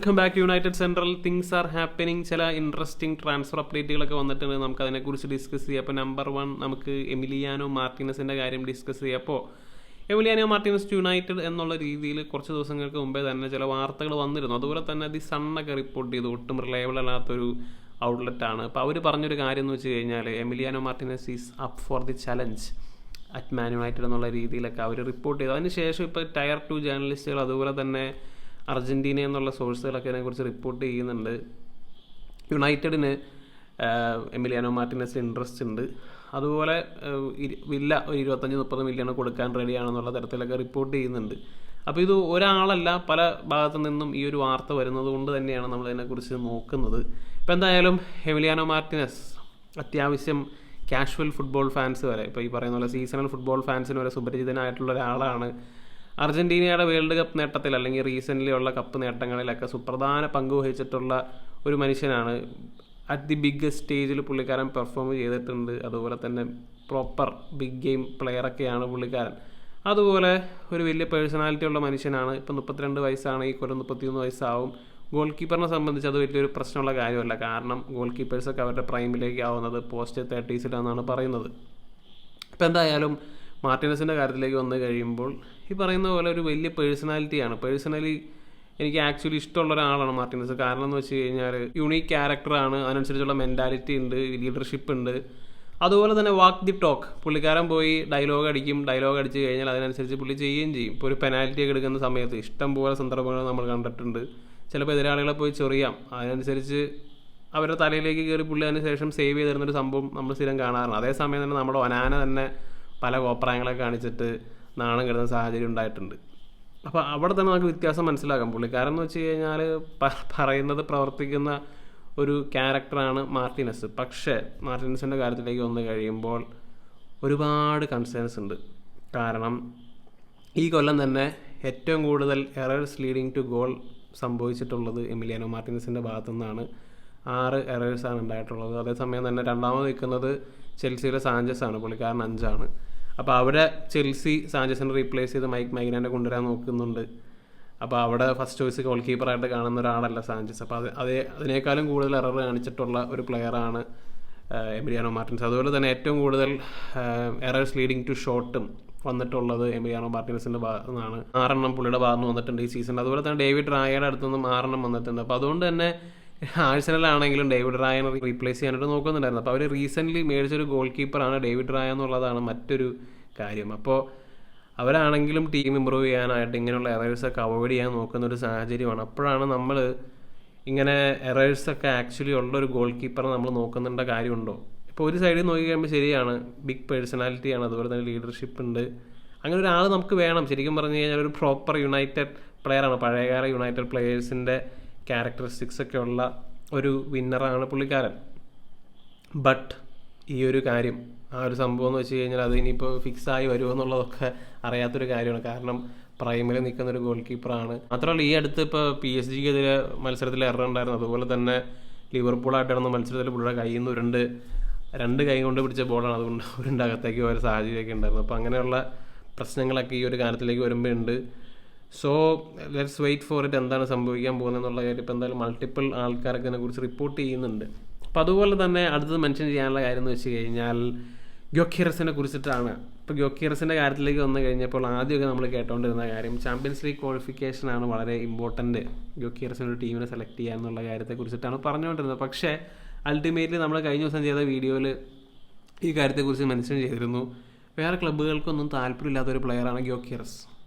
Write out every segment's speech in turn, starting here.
Welcome back to United Central. Things are happening. ചില interesting transfer അപ്ഡേറ്റുകളൊക്കെ വന്നിട്ടുണ്ട്. നമുക്ക് അതിനെക്കുറിച്ച് ഡിസ്കസ് ചെയ്യാം. അപ്പോൾ നമ്പർ 1 നമുക്ക് എമിലിയാനോ മാർട്ടിനസിൻ്റെ കാര്യം ഡിസ്കസ് ചെയ്യാം. അപ്പോൾ എമിലിയാനോ മാർട്ടിനസ് യുണൈറ്റഡ് എന്നുള്ള രീതിയിൽ കുറച്ച് ദിവസങ്ങൾക്ക് മുമ്പേ തന്നെ ചില വാർത്തകൾ വന്നിരുന്നു. അതുപോലെ തന്നെ ദി സണ്ണൊക്കെ റിപ്പോർട്ട് ചെയ്തു. ഒട്ടും റിലയബിൾ അല്ലാത്തൊരു ഔട്ട്ലെറ്റാണ്. അപ്പോൾ അവർ പറഞ്ഞൊരു കാര്യം എന്ന് വെച്ച് കഴിഞ്ഞാൽ Emiliano Martinez is up for the challenge at Man United എന്നുള്ള രീതിയിലൊക്കെ അവർ റിപ്പോർട്ട് ചെയ്തു. അതിനുശേഷം ഇപ്പോൾ ടയർ 2 ജേർണലിസ്റ്റുകൾ അതുപോലെ തന്നെ അർജൻറ്റീന എന്നുള്ള സോഴ്സുകളൊക്കെ അതിനെക്കുറിച്ച് റിപ്പോർട്ട് ചെയ്യുന്നുണ്ട്. യുണൈറ്റഡിന് എമിലിയാനോ മാർട്ടിനസിന് ഇൻട്രസ്റ്റ് ഉണ്ട്. അതുപോലെ വില്ല ഒരു 25-30 മില്യൺ കൊടുക്കാൻ റെഡിയാണെന്നുള്ള തരത്തിലൊക്കെ റിപ്പോർട്ട് ചെയ്യുന്നുണ്ട്. അപ്പോൾ ഇത് ഒരാളല്ല, പല ഭാഗത്തു നിന്നും ഈ ഒരു വാർത്ത വരുന്നത് കൊണ്ട് തന്നെയാണ് നമ്മൾ അതിനെക്കുറിച്ച് നോക്കുന്നത്. ഇപ്പോൾ എന്തായാലും എമിലിയാനോ മാർട്ടിനസ് അത്യാവശ്യം കാഷ്വൽ ഫുട്ബോൾ ഫാൻസ് വരെ, ഇപ്പോൾ ഈ പറയുന്ന പോലെ സീസണൽ ഫുട്ബോൾ ഫാൻസിന് വരെ സുപരിചിതനായിട്ടുള്ള ഒരാളാണ്. അർജൻറ്റീനയുടെ വേൾഡ് കപ്പ് നേട്ടത്തിൽ അല്ലെങ്കിൽ റീസെൻ്റ്ലി ഉള്ള കപ്പ് നേട്ടങ്ങളിലൊക്കെ സുപ്രധാന പങ്ക് വഹിച്ചിട്ടുള്ള ഒരു മനുഷ്യനാണ്. അറ്റ് ദി ബിഗ്ഗസ്റ്റ് സ്റ്റേജിൽ പുള്ളിക്കാരൻ പെർഫോം ചെയ്തിട്ടുണ്ട്. അതുപോലെ തന്നെ പ്രോപ്പർ ബിഗ് ഗെയിം പ്ലെയറൊക്കെയാണ് പുള്ളിക്കാരൻ. അതുപോലെ ഒരു വലിയ പേഴ്സണാലിറ്റി ഉള്ള മനുഷ്യനാണ്. ഇപ്പം 32 വയസ്സാണ്, ഈ കൊല്ലം 31 വയസ്സാവും. ഗോൾ കീപ്പറിനെ സംബന്ധിച്ച് അത് വലിയൊരു പ്രശ്നമുള്ള കാര്യമല്ല. കാരണം ഗോൾ കീപ്പേഴ്സൊക്കെ അവരുടെ പ്രൈമിലേക്ക് ആവുന്നത് പോസ്റ്റ് 30s പറയുന്നത്. ഇപ്പം എന്തായാലും മാർട്ടിനസിൻ്റെ കാര്യത്തിലേക്ക് വന്നു കഴിയുമ്പോൾ ഈ പറയുന്ന പോലെ ഒരു വലിയ പേഴ്സണാലിറ്റിയാണ്. പേഴ്സണലി എനിക്ക് ആക്ച്വലി ഇഷ്ടമുള്ള ഒരാളാണ് മാർട്ടിനസ്. കാരണം എന്ന് വെച്ച് കഴിഞ്ഞാൽ യൂണീക്ക് ക്യാരക്ടറാണ്, അതിനനുസരിച്ചുള്ള മെൻറ്റാലിറ്റി ഉണ്ട്, ലീഡർഷിപ്പ് ഉണ്ട്. അതുപോലെ തന്നെ വാക്ക് ദി ടോക്ക്. പുള്ളിക്കാരൻ പോയി ഡയലോഗ് അടിച്ച് കഴിഞ്ഞാൽ അതിനനുസരിച്ച് പുള്ളി ചെയ്യുകയും ചെയ്യും. ഇപ്പോൾ ഒരു പെനാൽറ്റി ഒക്കെ എടുക്കുന്ന സമയത്ത് ഇഷ്ടം പോലെ സന്ദർഭങ്ങൾ നമ്മൾ കണ്ടിട്ടുണ്ട്. ചിലപ്പോൾ എതിരാളികളെ പോയി ചൊറിയാം, അതിനനുസരിച്ച് അവരുടെ തലയിലേക്ക് കയറി പുള്ളി അതിന് ശേഷം സേവ് ചെയ്ത് തരുന്നൊരു സംഭവം നമ്മൾ സ്ഥിരം കാണാറുണ്ട്. അതേസമയം തന്നെ നമ്മുടെ ഒനാന തന്നെ പല കോപ്രായങ്ങളൊക്കെ കാണിച്ചിട്ട് നാണം കെടുന്ന സാഹചര്യം ഉണ്ടായിട്ടുണ്ട്. അപ്പോൾ അവിടെ തന്നെ നമുക്ക് വ്യത്യാസം മനസ്സിലാക്കാം. പുള്ളിക്കാരൻ എന്ന് വെച്ച് കഴിഞ്ഞാൽ പറയുന്നത് പ്രവർത്തിക്കുന്ന ഒരു ക്യാരക്ടറാണ് മാർട്ടിനസ്. പക്ഷേ മാർട്ടിനസിൻ്റെ കാര്യത്തിലേക്ക് വന്നു കഴിയുമ്പോൾ ഒരുപാട് കൺസേൺസ് ഉണ്ട്. കാരണം ഈ കൊല്ലം തന്നെ ഏറ്റവും കൂടുതൽ എറേഴ്സ് ലീഡിങ് ടു ഗോൾ സംഭവിച്ചിട്ടുള്ളത് എമിലിയാനോ മാർട്ടിനസിൻ്റെ ഭാഗത്തു നിന്നാണ്. 6 എറേഴ്സാണ് ഉണ്ടായിട്ടുള്ളത്. അതേസമയം തന്നെ രണ്ടാമത് നിൽക്കുന്നത് ചെൽസിയിലെ സാഞ്ചസ് ആണ്, പുള്ളിക്കാരൻ 5ആണ്. അപ്പോൾ അവിടെ ചെൽസി സാഞ്ചസിനെ റീപ്ലേസ് ചെയ്ത് മൈക്ക് മൈഗ്നാനെ കൊണ്ടുവരാൻ നോക്കുന്നുണ്ട്. അപ്പോൾ അവിടെ ഫസ്റ്റ് ചോയ്സ് ഗോൾ കീപ്പറായിട്ട് കാണുന്ന ഒരാളല്ല സാഞ്ചസ്. അപ്പോൾ അതിനേക്കാളും കൂടുതൽ എറർ കാണിച്ചിട്ടുള്ള ഒരു പ്ലെയറാണ് എമിലിയാനോ മാർട്ടിനസ്. അതുപോലെ തന്നെ ഏറ്റവും കൂടുതൽ എറേഴ്സ് ലീഡിങ് ടു ഷോട്ടും വന്നിട്ടുള്ളത് എമിലിയാനോ മാർട്ടിനസിൻ്റെ ഭാഗത്തു നിന്നാണ്. 6 പുള്ളിയുടെ ഭാഗത്ത് നിന്ന് വന്നിട്ടുണ്ട് ഈ സീസണിൽ. അതുപോലെ തന്നെ ഡേവിഡ് റായയുടെ അടുത്തു നിന്നും 6 വന്നിട്ടുണ്ട്. അപ്പോൾ അതുകൊണ്ട് തന്നെ ആഴ്സണലാണെങ്കിലും ഡേവിഡ് റായനെ റീപ്ലേസ് ചെയ്യാനായിട്ട് നോക്കുന്നുണ്ടായിരുന്നു. അപ്പോൾ അവർ റീസെൻ്റ്ലി മേടിച്ചൊരു ഗോൾ കീപ്പറാണ് ഡേവിഡ് റായ എന്നുള്ളതാണ് മറ്റൊരു കാര്യം. അപ്പോൾ അവരാണെങ്കിലും ടീം ഇമ്പ്രൂവ് ചെയ്യാനായിട്ട് ഇങ്ങനെയുള്ള എറേഴ്സൊക്കെ അവോയ്ഡ് ചെയ്യാൻ നോക്കുന്ന ഒരു സാഹചര്യമാണ്. അപ്പോഴാണ് നമ്മൾ ഇങ്ങനെ എറേഴ്സൊക്കെ ആക്ച്വലി ഉള്ളൊരു ഗോൾ കീപ്പറെ നമ്മൾ നോക്കുന്നുണ്ട കാര്യമുണ്ടോ. ഇപ്പോൾ ഒരു സൈഡിൽ നോക്കി കഴിയുമ്പോൾ ശരിയാണ്, ബിഗ് പേഴ്സണാലിറ്റിയാണ്, അതുപോലെ തന്നെ ലീഡർഷിപ്പ് ഉണ്ട്. അങ്ങനെ ഒരാൾ നമുക്ക് വേണം. ശരിക്കും പറഞ്ഞു കഴിഞ്ഞാൽ ഒരു പ്രോപ്പർ യുണൈറ്റഡ് പ്ലെയറാണ്. പഴയകാല യുണൈറ്റഡ് പ്ലെയേഴ്സിൻ്റെ ക്യാരക്ടറിസ്റ്റിക്സ് ഒക്കെ ഉള്ള ഒരു വിന്നറാണ് പുള്ളിക്കാരൻ. ബട്ട് ഈ ഒരു കാര്യം, ആ ഒരു സംഭവം എന്ന് വെച്ച് കഴിഞ്ഞാൽ അത് ഇനിയിപ്പോൾ ഫിക്സായി വരുമോ എന്നുള്ളതൊക്കെ അറിയാത്തൊരു കാര്യമാണ്. കാരണം പ്രൈമിൽ നിൽക്കുന്നൊരു ഗോൾ കീപ്പറാണ്. മാത്രമല്ല ഈ അടുത്ത് ഇപ്പോൾ PSG എതിരെ മത്സരത്തിൽ എറർ ഉണ്ടായിരുന്നു. അതുപോലെ തന്നെ ലിവർപൂളായിട്ട് നടന്ന മത്സരത്തിൽ പുള്ളിയുടെ കയ്യിൽ നിന്ന് 2 കൈ കൊണ്ട് പിടിച്ച ബോളാണ്, അതുകൊണ്ട് ഉരുണ്ട അകത്തേക്ക് പോയ സാഹചര്യമൊക്കെ ഉണ്ടായിരുന്നു. അപ്പോൾ അങ്ങനെയുള്ള പ്രശ്നങ്ങളൊക്കെ ഈ ഒരു കാര്യത്തിലേക്ക് വരുമ്പോൾ ഉണ്ട്. So let's wait for it, എന്താണ് സംഭവിക്കാൻ പോകുന്നതെന്നുള്ള കാര്യം ഇപ്പോൾ എന്തായാലും മൾട്ടിപ്പിൾ ആൾക്കാരൊക്കെ ഇതിനെക്കുറിച്ച് റിപ്പോർട്ട് ചെയ്യുന്നുണ്ട്. അപ്പോൾ അതുപോലെ തന്നെ അടുത്തത് മെൻഷൻ ചെയ്യാനുള്ള കാര്യം എന്ന് വെച്ച് കഴിഞ്ഞാൽ ഗ്യോക്കെറസിനെ കുറിച്ചിട്ടാണ്. ഇപ്പോൾ ഗ്യോക്കെറസിൻ്റെ കാര്യത്തിലേക്ക് വന്നു കഴിഞ്ഞപ്പോൾ ആദ്യമൊക്കെ നമ്മൾ കേട്ടുകൊണ്ടിരുന്ന കാര്യം ചാമ്പ്യൻസ് ലീഗ് ക്വാളിഫിക്കേഷനാണ് വളരെ ഇമ്പോർട്ടൻറ്റ് ഗ്യോക്കെറസിന് ഒരു ടീമിനെ സെലക്ട് ചെയ്യുക എന്നുള്ള കാര്യത്തെക്കുറിച്ചിട്ടാണ് പറഞ്ഞുകൊണ്ടിരുന്നത്. പക്ഷേ അൾട്ടിമേറ്റ്ലി നമ്മൾ കഴിഞ്ഞ ദിവസം ചെയ്ത വീഡിയോയിൽ ഈ കാര്യത്തെക്കുറിച്ച് മെൻഷൻ ചെയ്തിരുന്നു. വേറെ ക്ലബ്ബുകൾക്കൊന്നും താല്പര്യമില്ലാത്തൊരു പ്ലെയറാണ് ഗ്യോക്കെറസ്.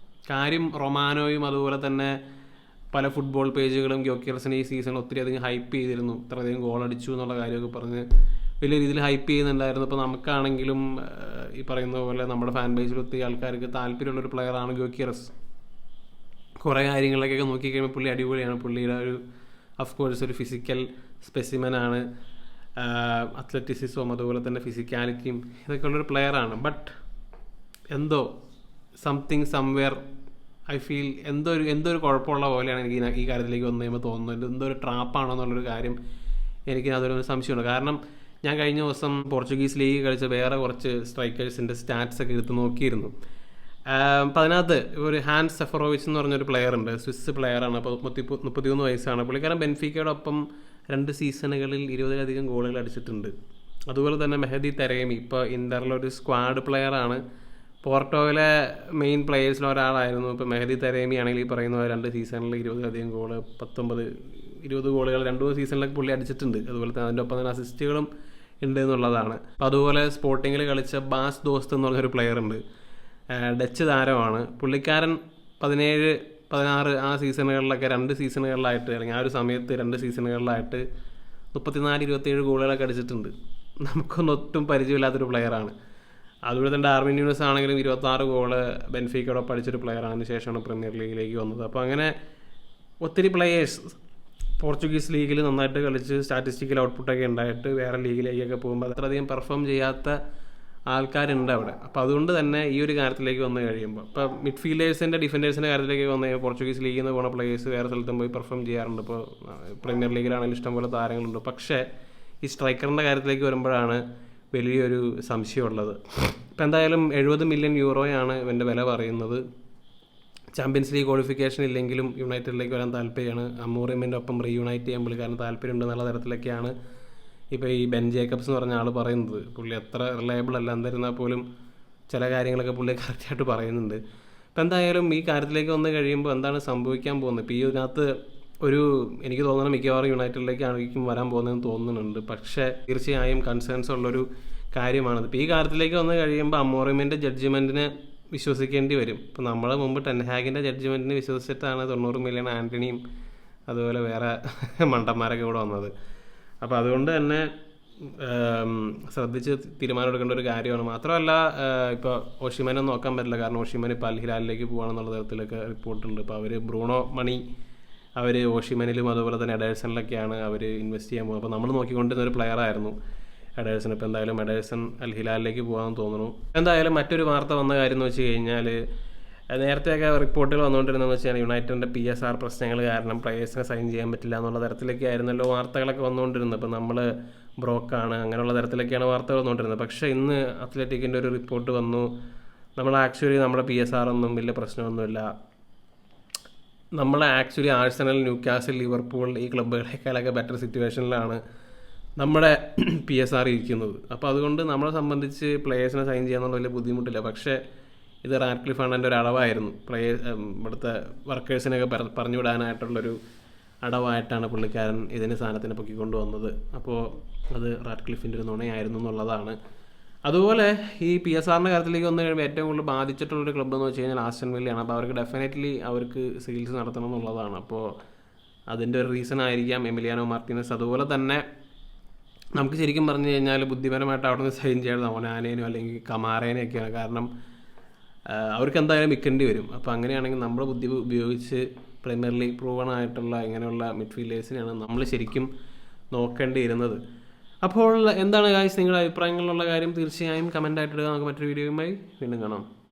കാര്യം റൊമാനോയും അതുപോലെ തന്നെ പല ഫുട്ബോൾ പേജുകളും ഗ്യോക്കെറസിനെ ഈ സീസണിൽ ഒത്തിരി അധികം ഹൈപ്പ് ചെയ്തിരുന്നു. ഇത്രയധികം ഗോൾ അടിച്ചു എന്നുള്ള കാര്യമൊക്കെ പറഞ്ഞ് വലിയ രീതിയിൽ ഹൈപ്പ് ചെയ്യുന്നുണ്ടായിരുന്നു. ഇപ്പോൾ നമുക്കാണെങ്കിലും ഈ പറയുന്ന പോലെ നമ്മുടെ ഫാൻ ബേസിൽ ഒത്തിരി ആൾക്കാർക്ക് താല്പര്യമുള്ളൊരു പ്ലെയറാണ് ഗ്യോക്കെറസ്. കുറേ കാര്യങ്ങളിലേക്കൊക്കെ നോക്കിക്കഴിയുമ്പോൾ പുള്ളി അടിപൊളിയാണ്. പുള്ളിയുടെ ഒരു അഫ്കോഴ്സ് ഒരു ഫിസിക്കൽ സ്പെസിമനാണ്. അത്ലറ്റിസിസവും അതുപോലെ തന്നെ ഫിസിക്കാലിറ്റിയും ഇതൊക്കെ ഉള്ളൊരു പ്ലെയറാണ്. ബട്ട് എന്തോ സംതിങ് സംവെയർ ഐ ഫീൽ എന്തോ ഒരു കുഴപ്പമുള്ള പോലെയാണ് എനിക്ക് ഈ കാര്യത്തിലേക്ക് വന്നു കഴിയുമ്പോൾ തോന്നുന്നത്. എന്തോ ഒരു ട്രാപ്പാണോ എന്നുള്ളൊരു കാര്യം എനിക്ക് അതൊരു സംശയമുണ്ട്. കാരണം ഞാൻ കഴിഞ്ഞ ദിവസം പോർച്ചുഗീസ് ലീഗ് കളിച്ച വേറെ കുറച്ച് സ്ട്രൈക്കേഴ്സിൻ്റെ സ്റ്റാറ്റ്സ് ഒക്കെ എടുത്ത് നോക്കിയിരുന്നു. അപ്പം അതിനകത്ത് ഒരു ഹാൻസ് സെഫറോവിച്ച് എന്ന് പറഞ്ഞൊരു പ്ലെയർ ഉണ്ട്, സ്വിസ് പ്ലെയറാണ്. അപ്പോൾ 33 വയസ്സാണ് പുള്ളിക്കാരൻ. ബെൻഫീക്കയോടൊപ്പം 2 സീസണുകളിൽ 20-ലധികം ഗോളുകൾ അടിച്ചിട്ടുണ്ട്. അതുപോലെ തന്നെ മെഹദി തെരേമി ഇപ്പോൾ ഇന്ററിലെ ഒരു സ്ക്വാഡ് പ്ലെയറാണ്. പോർട്ടോയിലെ മെയിൻ പ്ലെയേഴ്സിൽ ഒരാളായിരുന്നു. ഇപ്പോൾ മെഹദി തെരേമി ആണെങ്കിൽ ഈ പറയുന്ന 2 സീസണിൽ 20-ലധികം ഗോള്, 19-20 ഗോളുകൾ 2 സീസണിലൊക്കെ പുള്ളി അടിച്ചിട്ടുണ്ട്. അതുപോലെ തന്നെ അതിൻ്റെ ഒപ്പം തന്നെ അസിസ്റ്റുകളും ഉണ്ട് എന്നുള്ളതാണ്. അപ്പോൾ അതുപോലെ സ്പോർട്ടിങ്ങിൽ കളിച്ച ബാസ് ദോസ്ത് എന്ന് പറഞ്ഞൊരു പ്ലെയർ ഉണ്ട്, ഡച്ച് താരമാണ്. പുള്ളിക്കാരൻ 17-16 ആ സീസണുകളിലൊക്കെ 2 സീസണുകളിലായിട്ട്, അല്ലെങ്കിൽ ആ ഒരു സമയത്ത് 2 സീസണുകളിലായിട്ട് 34-27 ഗോളുകളൊക്കെ അടിച്ചിട്ടുണ്ട്. നമുക്കൊന്നും ഒട്ടും പരിചയമില്ലാത്തൊരു പ്ലെയറാണ്. അതുപോലെ തന്നെ ഡാർവിൻ ന്യൂനസ് ആണെങ്കിലും 26 ഗോള് ബെൻഫീക്കയോടൊപ്പം അടിച്ചൊരു പ്ലെയറാണ്. അതിന് ശേഷമാണ് പ്രീമിയർ ലീഗിലേക്ക് വന്നത്. അപ്പോൾ അങ്ങനെ ഒത്തിരി പ്ലെയേഴ്സ് പോർച്ചുഗീസ് ലീഗിൽ നന്നായിട്ട് കളിച്ച് സ്റ്റാറ്റിസ്റ്റിക്കൽ ഔട്ട്പുട്ടൊക്കെ ഉണ്ടായിട്ട് വേറെ ലീഗിലേക്കൊക്കെ പോകുമ്പോൾ അത്രയധികം പെർഫോം ചെയ്യാത്ത ആൾക്കാരുണ്ട് അവിടെ. അപ്പോൾ അതുകൊണ്ട് തന്നെ ഈ ഒരു കാര്യത്തിലേക്ക് വന്നു കഴിയുമ്പോൾ ഇപ്പോൾ മിഡ്ഫീൽഡേഴ്സിൻ്റെ ഡിഫൻഡേഴ്സിൻ്റെ കാര്യത്തിലേക്ക് വന്നു കഴിയുമ്പോൾ പോർച്ചുഗീസ് ലീഗിൽ നിന്ന് പോകുന്ന പ്ലേയേഴ്സ് വേറെ സ്ഥലത്തും പോയി പെർഫോം ചെയ്യാറുണ്ട്. ഇപ്പോൾ പ്രീമിയർ ലീഗിലാണെങ്കിലും ഇഷ്ടംപോലെ താരങ്ങളുണ്ട്. പക്ഷേ ഈ സ്ട്രൈക്കറിൻ്റെ കാര്യത്തിലേക്ക് വരുമ്പോഴാണ് വലിയൊരു സംശയമുള്ളത്. ഇപ്പോൾ എന്തായാലും 70 മില്യൺ യൂറോയാണ് ഇവൻ്റെ വില പറയുന്നത്. ചാമ്പ്യൻസ് ലീഗ് ക്വാളിഫിക്കേഷൻ ഇല്ലെങ്കിലും യുണൈറ്റഡിലേക്ക് വരാൻ താല്പര്യമാണ്. അമോറിയമിൻ്റെ ഒപ്പം റീയുണൈറ്റ് ചെയ്യാൻ പുള്ളിക്കാരൻ താല്പര്യമുണ്ടെന്നുള്ള തരത്തിലൊക്കെയാണ് ഇപ്പോൾ ഈ ബെൻ ജേക്കബ്സ് എന്ന് പറഞ്ഞ ആൾ പറയുന്നത്. പുള്ളി അത്ര റിലയബിൾ അല്ല, എന്നിരുന്നാൽ പോലും ചില കാര്യങ്ങളൊക്കെ പുള്ളി കറക്റ്റായിട്ട് പറയുന്നുണ്ട്. ഇപ്പം എന്തായാലും ഈ കാര്യത്തിലേക്ക് വന്ന് കഴിയുമ്പോൾ എന്താണ് സംഭവിക്കാൻ പോകുന്നത്? ഇപ്പോൾ ഈ ഇതിനകത്ത് എനിക്ക് തോന്നുന്നത് മിക്കവാറും യുണൈറ്റഡിലേക്ക് ആയിരിക്കും വരാൻ പോകുന്നതെന്ന് തോന്നുന്നുണ്ട്. പക്ഷേ തീർച്ചയായും കൺസേൺസ് ഉള്ളൊരു കാര്യമാണത്. ഇപ്പോൾ ഈ കാര്യത്തിലേക്ക് വന്ന് കഴിയുമ്പോൾ അമോറിയമിൻ്റെ ജഡ്ജ്മെൻറ്റിനെ വിശ്വസിക്കേണ്ടി വരും. ഇപ്പോൾ നമ്മൾ മുമ്പ് ടെൻഹാഗിൻ്റെ ജഡ്ജ്മെൻറ്റിന് വിശ്വസിച്ചിട്ടാണ് 90 മില്യൺ ആൻ്റണിയും അതുപോലെ വേറെ മണ്ടന്മാരൊക്കെ കൂടെ വന്നത്. അപ്പോൾ അതുകൊണ്ട് തന്നെ ശ്രദ്ധിച്ച് തീരുമാനമെടുക്കേണ്ട ഒരു കാര്യമാണ്. മാത്രമല്ല ഇപ്പോൾ ഓഷിമനെ നോക്കാൻ പറ്റില്ല, കാരണം ഓഷിമൻ ഇപ്പോൾ അൽ ഹിലാലിലേക്ക് പോകുകയാണെന്നുള്ള തരത്തിലൊക്കെ റിപ്പോർട്ടുണ്ട്. ഇപ്പോൾ അവർ ബ്രൂണോ മണി അവർ ഓഷിമനിലും അതുപോലെ തന്നെ എഡേഴ്സണിലൊക്കെയാണ് അവർ ഇൻവെസ്റ്റ് ചെയ്യാൻ പോകുന്നത്. അപ്പോൾ നമ്മൾ നോക്കിക്കൊണ്ടിരുന്ന ഒരു പ്ലെയറായിരുന്നു എഡേഴ്സൺ. ഇപ്പോൾ എന്തായാലും എഡേഴ്സൺ അൽ ഹിലാലിലേക്ക് പോകാമെന്ന് തോന്നുന്നു. എന്തായാലും മറ്റൊരു വാർത്ത വന്ന കാര്യം എന്ന് വെച്ച് കഴിഞ്ഞാൽ, നേരത്തെയൊക്കെ റിപ്പോർട്ടുകൾ വന്നുകൊണ്ടിരുന്നതെന്ന് വെച്ചാൽ യുണൈറ്റഡിൻ്റെ PSR പ്രശ്നങ്ങൾ കാരണം പ്ലേയേഴ്സിനെ സൈൻ ചെയ്യാൻ പറ്റില്ല എന്നുള്ള തരത്തിലൊക്കെ ആയിരുന്നല്ലോ വാർത്തകളൊക്കെ വന്നുകൊണ്ടിരുന്നത്. ഇപ്പോൾ നമ്മൾ ബ്രോക്കാണ് അങ്ങനെയുള്ള തരത്തിലൊക്കെയാണ് വാർത്തകൾ വന്നുകൊണ്ടിരുന്നത്. പക്ഷേ ഇന്ന് അത്ലറ്റിക്കിൻ്റെ ഒരു റിപ്പോർട്ട് വന്നു, ആക്ച്വലി നമ്മുടെ PSR ഒന്നും വലിയ പ്രശ്നമൊന്നുമില്ല, ആക്ച്വലി ആഴ്സണൽ, ന്യൂകാസിൽ, ലിവർപൂൾ ഈ ക്ലബ്ബുകളെക്കാളൊക്കെ ബെറ്റർ സിറ്റുവേഷനിലാണ് നമ്മുടെ PSR ഇരിക്കുന്നത്. അപ്പോൾ അതുകൊണ്ട് നമ്മളെ സംബന്ധിച്ച് പ്ലേയേഴ്സിനെ സൈൻ ചെയ്യാന്നുള്ള വലിയ ബുദ്ധിമുട്ടില്ല. പക്ഷേ ഇത് റാഡ്ക്ലിഫ് ഫണ്ടിൻ്റെ ഒരു അടവായിരുന്നു. ഇവിടുത്തെ വർക്കേഴ്സിനൊക്കെ പറഞ്ഞു വിടാനായിട്ടുള്ളൊരു അടവായിട്ടാണ് പുള്ളിക്കാരൻ ഇതിന് സാധനത്തിനെ പൊക്കിക്കൊണ്ട് വന്നത്. അപ്പോൾ അത് റാഡ്ക്ലിഫിൻ്റെ ഒരു നുണയായിരുന്നു എന്നുള്ളതാണ്. അതുപോലെ ഈ PSRൻ്റെ കാര്യത്തിലേക്ക് വന്നു കഴിയുമ്പോൾ ഏറ്റവും കൂടുതൽ ബാധിച്ചിട്ടുള്ളൊരു ക്ലബ്ബ് എന്ന് വെച്ച് കഴിഞ്ഞാൽ ആസ്റ്റൺ വില്ലയാണ്. അപ്പോൾ അവർക്ക് ഡെഫിനറ്റ്ലി സെയിൽസ് നടത്തണം എന്നുള്ളതാണ്. അപ്പോൾ അതിൻ്റെ ഒരു റീസൺ ആയിരിക്കാം എമിലിയാനോ മാർട്ടിനസ്. അതുപോലെ തന്നെ നമുക്ക് ശരിക്കും പറഞ്ഞു കഴിഞ്ഞാൽ ബുദ്ധിപരമായിട്ട് അവിടെ നിന്ന് സൈൻ ചെയ്യണം ഒനാനേനോ അല്ലെങ്കിൽ കമാറേനെയൊക്കെയാണ്. കാരണം അവർക്ക് എന്തായാലും വിൽക്കേണ്ടി വരും. അപ്പോൾ അങ്ങനെയാണെങ്കിൽ നമ്മുടെ ബുദ്ധി ഉപയോഗിച്ച് പ്രീമിയർ ലീഗ് പ്രൂവൺ ആയിട്ടുള്ള ഇങ്ങനെയുള്ള മിഡ്ഫീൽഡേഴ്സിനെയാണ് നമ്മൾ ശരിക്കും നോക്കേണ്ടിയിരുന്നത്. അപ്പോൾ എന്താണ് ഗായ്സ് നിങ്ങളുടെ അഭിപ്രായങ്ങളിലുള്ള കാര്യം തീർച്ചയായും കമൻ്റ് ആയിട്ടിടുക. നമുക്ക് മറ്റൊരു വീഡിയോയുമായി വീണ്ടും കാണാം.